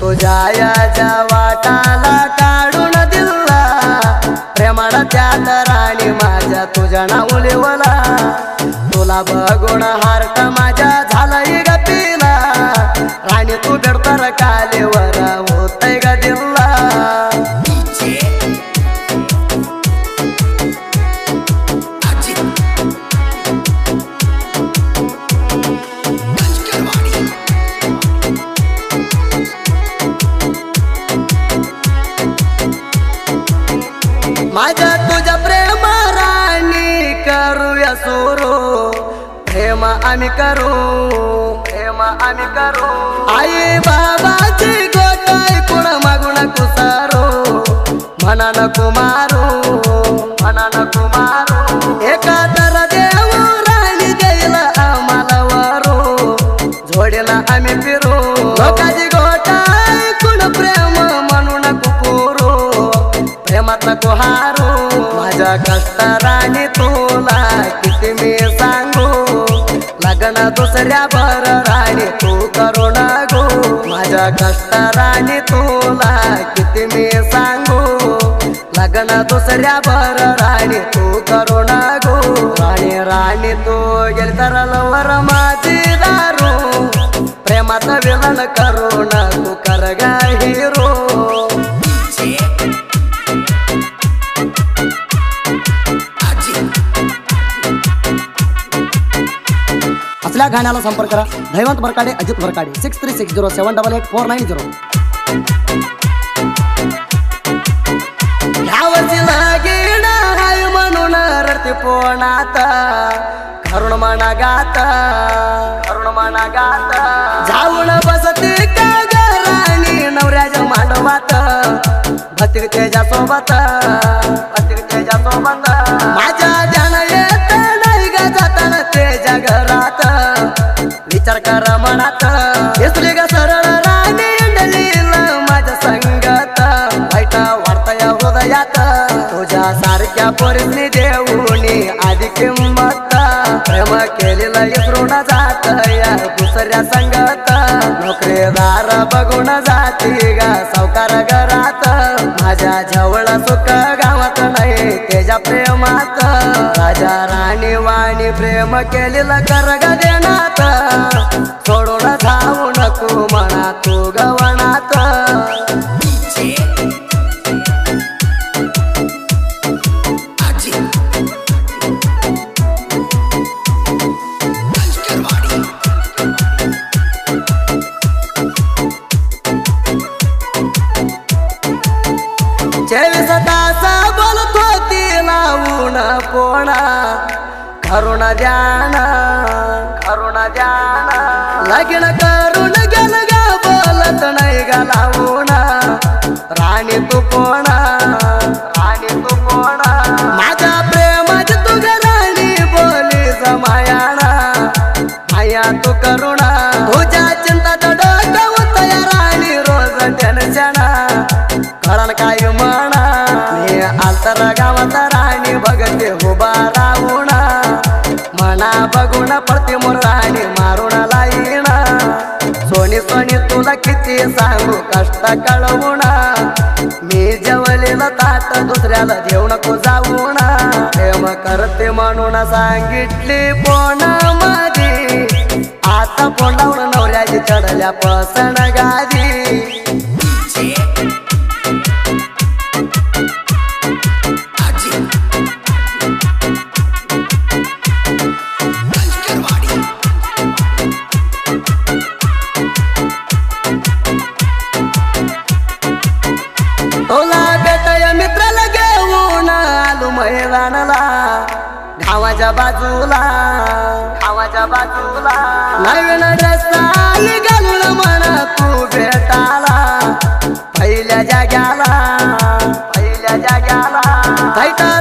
तुझ्या वाटाला काढून दिला प्रेमाला त्यात राणी माझ्या तुझ्या नाव लिवला तुला बघून हार्ट माझ्या झालाय ग पिला राणी तू बेडतर कालेवर होतय ग दिला माझ्या तुझ्या प्रेम राणी करूया सुरू प्रेम आम्ही करू आई बाबाची गोट ऐकून मागू नको सारो म्हणा नको मारू एका तर देव राणी देईल आम्हाला वारू जोडीला आम्ही फिरू लोकांची गोट ऐकून प्रेम म्हणू नको पुरू प्रेमात नको हारू माझ्या कष्ट राणी तुला किती मी सांगू लग्न दुसऱ्या भर राणी तू करू नको माझ्या कष्ट राणी तुला किती मी सांगू लग्न दुसऱ्या भर राणी तू करू नको राणी तू गेली तर लवर माझी दारू प्रेमात विलन करू नको कर गा हिरो असल्या गाण्याला संपर्क करा धैवंत बरकाडे अजित बरकाडे 6360788490 यावर्षी लगीन हाय म्हणून रडते पोणात करुण मना गात जाऊन बसते का घराणी नवऱ्याच्या मांडवात भतिक तेजा सोबत माझ्या ध्यान येत नाही ग जाताना तेजा घरात विचार कर मनात दिसली ग सरळ राणी इंडलीला माझ्या संगत वाईट वाढतया हृदयात तुझ्या सारख्या पोरीसनी देऊनी आधी किंमत प्रेम केलेलं विसरून जात या दुसऱ्या संगत नोकरीदार बघून जाती ग सावकार घरात माझ्या जवळ सुख गावात नाही तेजा प्रेमात राजा राणी वाणी प्रेम केलेलं कर ग देण्यात सोडून जाऊ नको म्हणा तू गवनात चोवीस तास बोलतो ती लावून पोणा करुण ध्यान लगीन करून गेल ग बोलत नाही ग लावून राणी तू कोणा माझ्या प्रेमाची तू ग राणी बोली जमायाना माया तू करुणा तुझ्या चिंतात डोकं उतया राणी रोज टेन्शन कळण काय म्हणा मी आंतर गावात राणी बघते उभा राहून म्हणा बघून पडते मोर राणी मारून लाईन सोनी तुला किती सांगू कष्ट कळवून मी जेवलेलं ताट दुसऱ्याला देऊ नको जाऊन प्रेम करते म्हणून सांगितली पोणा माझी आता पोंडावून नवऱ्याची चढल्या पसन गादी तुला भेटया मित्राला घेऊन आलो मैदानाला गावाच्या बाजूला नवीन रस्ता घालून म्हणा तू भेटाला पहिल्या जाग्याला थैटा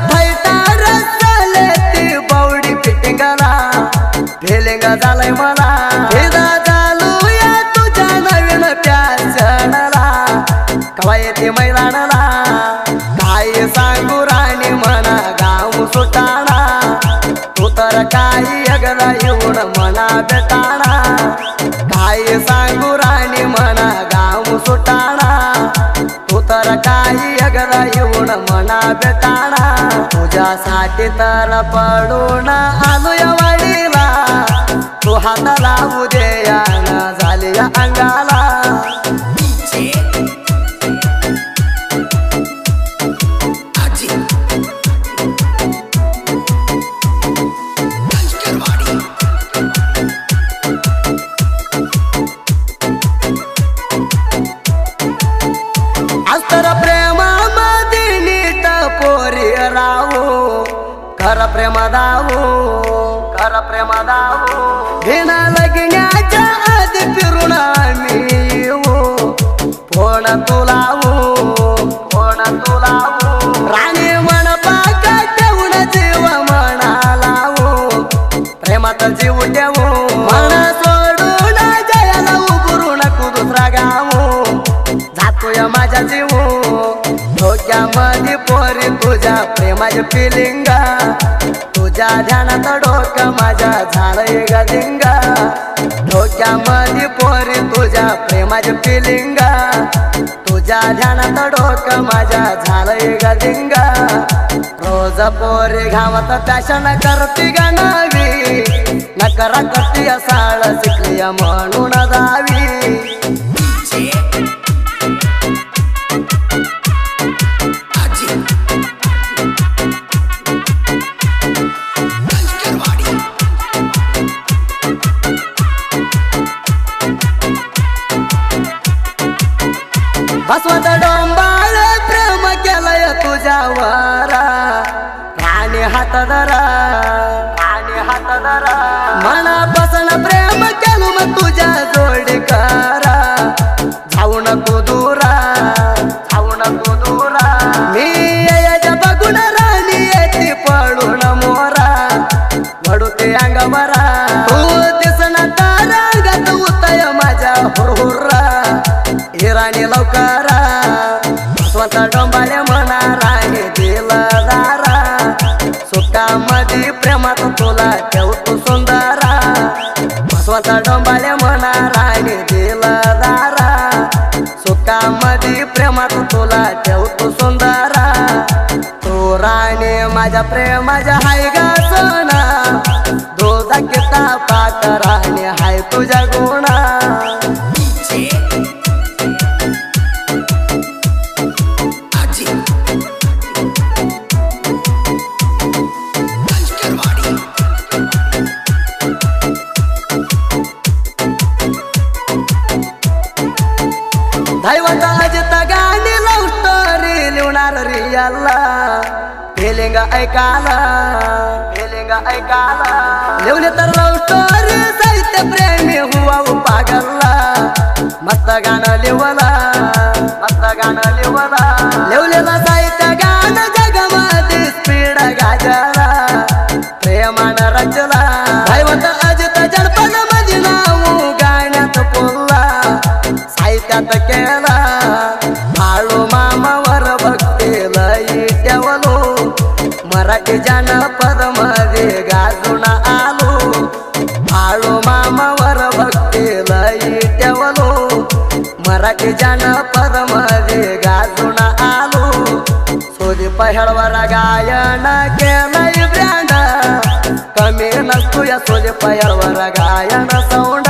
रस्ताले ती बावडी फिटिंगला फिलिंग झालंय मला फिदा झालं येते मैदानाला काय सांगू राणी म्हणा गाव सुटाणा तू तर काही एकदा येऊन मना बेटाणा काय सांगू राणी म्हणा गाव सुटाणा तू तर काही एकदा येऊन मना बेटाणा तुझ्यासाठी तर पडून आलो या वाडीला तू हात लावू दे याना झाली या अंगाला अस्तर प्रेमामध्ये नीट पोरी राहू खर प्रेम दावू खर प्रेम दावू बिना लगण्याच्या आधी फिरून आम्ही येऊ फोन तुलावू राणी मनपाक ठेवून जीव म्हणा लावू प्रेमात जीव ठेवू मन सोडून जयाला उभरून दुसरा गावू जातोय माझ्या जीव डोक्यामध्ये पोरी तुझ्या प्रेमाची फिलिंग तुझ्या ध्यानात डोकं माझ्या झालंय गदिंगा डोक्यामध्ये पोरी तुझ्या प्रेमाची फिलिंग तुझ्या ध्यानात डोकं माझ्या झालंय गदिंगा रोज पोरी गावात फॅशन करती गा नवी नकरा करती साळ शिकली म्हणून जावी बसवत डोंबाळ प्रेम केलंय तुझ्यावर राणी हात धरा मनापासून प्रेम केलं मग तुझ्या जोडी करा जाऊ नको दूरा मी याच्या बघून राणी येते पडून मोरा वडूते अंगवरा तू दिसना तारांगात उतय माझ्या हुरहुर्रा राणी लवकरा स्वतः डोंबाळे म्हणा राणी दिला दारा सुखामध्ये प्रेमात तुला ठेवतो सुंदरा स्वतः डोंबाळे म्हणा राणी दिला दारा सुखामध्ये प्रेमात तुला ठेवतो सुंदरा तू राणी माझ्या प्रेमाच्या हाय गा सोना दोधा किता पाक राणी हाय तुझ्या गुणा दैवत अजित गाणी लव स्टोरी लिवणार रियाला फिलिंग ऐकाला लिवले तर लव स्टोरी साहित्य प्रेमी हुआ पागलला मस्त गाणं लिवला लिवलेला साहित्य गाणं जगमध्ये स्पीड गाजला प्रेमान रचला दैवत अजित जनपद मध्ये नाव गाण्यात पोलला साहित्यात केला माळू मामावर भक्तीला ठेवलो मराठी जनपद मध्ये गाजून आलो माळू मामावर भक्तीला ठेवलो मराठी जनपद मध्ये गाजून आलो सोदी पहळवर गायन केलंय ब्रँड कमी नसतो या सोदी पहळवर गायन सौंड